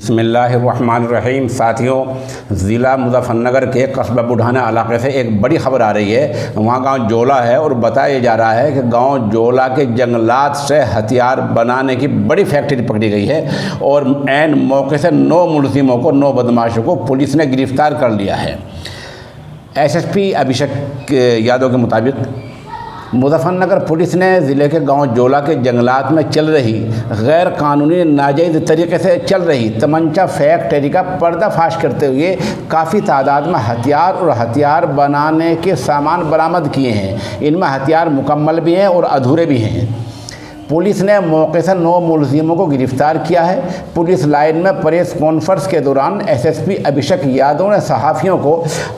बिस्मिल्लाहिर्रहमानिर्रहीम। साथियों, ज़िला मुज़फ़्फ़रनगर के कस्बा बुढ़ाना इलाके से एक बड़ी खबर आ रही है। वहाँ गांव जोला है और बताया जा रहा है कि गांव जोला के जंगलात से हथियार बनाने की बड़ी फैक्ट्री पकड़ी गई है और ऐन मौके से 9 मुलज़िमों को 9 बदमाशों को पुलिस ने गिरफ़्तार कर लिया है। एसएसपी अभिषेक यादव के मुताबिक मुज़फ़्फ़रनगर पुलिस ने ज़िले के गांव जोला के जंगलात में चल रही गैर कानूनी नाजायज़ तरीके से चल रही तमंचा फैक्ट्री का पर्दाफाश करते हुए काफ़ी तादाद में हथियार और हथियार बनाने के सामान बरामद किए हैं। इनमें हथियार मुकम्मल भी हैं और अधूरे भी हैं। पुलिस ने मौके से 9 मुलज़िमों को गिरफ़्तार किया है। पुलिस लाइन में प्रेस कॉन्फ्रेंस के दौरान एसएसपी अभिषेक यादव ने सहाफ़ियों को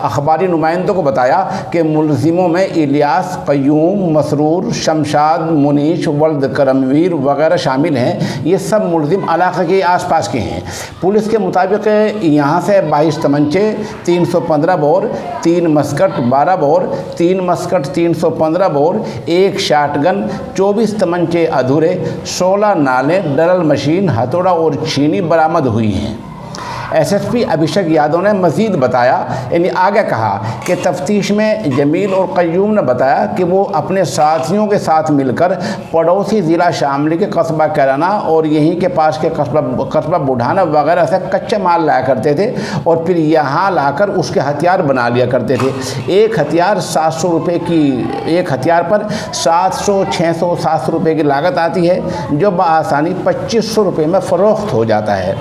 अखबारी नुमाइंदों को बताया कि मुलज़िमों में इलियास, क़य्यूम, मसरूर, शमशाद, मुनीश, वल्द करमवीर वगैरह शामिल हैं। ये सब मुलज़िम इलाके के आसपास के हैं। पुलिस के मुताबिक यहाँ से 22 तमंचे, 315 bore, 3 Muscat 12 bore, 3 Muscat 315 bore, 1 shotgun, 24 तमंचे अधूरे, 16 नाले, डरल मशीन, हथौड़ा और छीनी बरामद हुई हैं। एसएसपी अभिषेक यादव ने मज़ीद बताया, यानी आगे कहा कि तफ्तीश में जमील और क़य्यूम ने बताया कि वो अपने साथियों के साथ मिलकर पड़ोसी ज़िला शामली के कस्बा कैराना और यहीं के पास के कस्बा बुढ़ाना वगैरह से कच्चा माल लाया करते थे और फिर यहाँ लाकर उसके हथियार बना लिया करते थे। एक हथियार 700 रुपये की, एक हथियार पर 700, 600, 700 रुपये की लागत आती है, जो बआसानी 2500 रुपये में फ़रोख्त हो जाता है।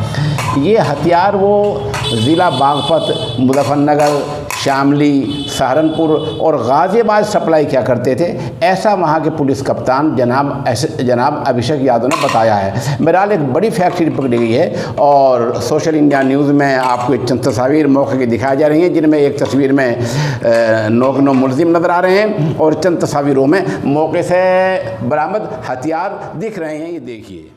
ये हथियार वो ज़िला बागपत, मुज़फ़्फ़रनगर, शामली, सहारनपुर और गाज़ियाबाद सप्लाई किया करते थे, ऐसा वहाँ के पुलिस कप्तान जनाब अभिषेक यादव ने बताया है। बहरहाल एक बड़ी फैक्ट्री पकड़ी गई है और सोशल इंडिया न्यूज़ में आपको चंद तस्वीर मौके की दिखाई जा रही हैं, जिनमें एक तस्वीर में 9 मुलज़िम नज़र आ रहे हैं और चंद तस्वीरों में मौके से बरामद हथियार दिख रहे हैं। ये देखिए।